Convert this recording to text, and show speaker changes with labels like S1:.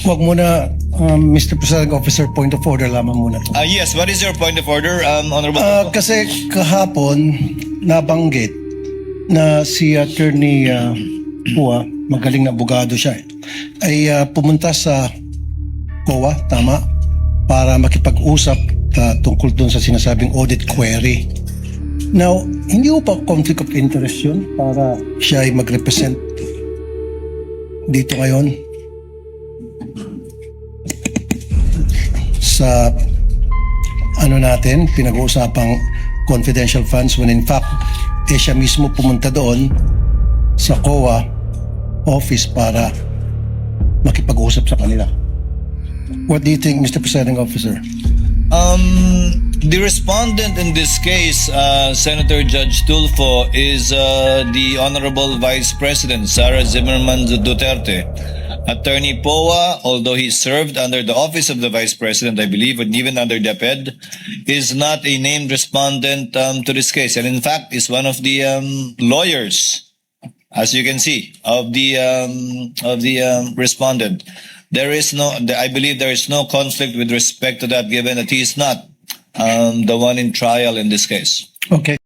S1: Wag muna, Mr. Presiding Officer, point of order lamang muna to.
S2: Yes, what is your point of order, Honorable?
S1: Kasi kahapon, nabanggit na si Attorney Hua, magaling na abogado siya, ay pumunta sa COA, tama, para makipag-usap tungkol doon sa sinasabing audit query. Now, hindi mo pa conflict of interest yun para siya ay mag-represent dito ngayon sa natin, pinag-uusapang confidential funds when in fact, siya mismo pumunta doon sa COA office para makipag-usap sa kanila. What do you think, Mr. Presiding Officer?
S2: The respondent in this case, Senator Judge Tulfo, is the Honorable Vice President, Sara Zimmerman Duterte. Attorney Poa, although he served under the office of the Vice President, I believe, and even under DepEd, is not a named respondent to this case. And in fact, is one of the lawyers, as you can see, of the respondent. I believe there is no conflict with respect to that, given that he is not the one in trial in this case.
S1: Okay.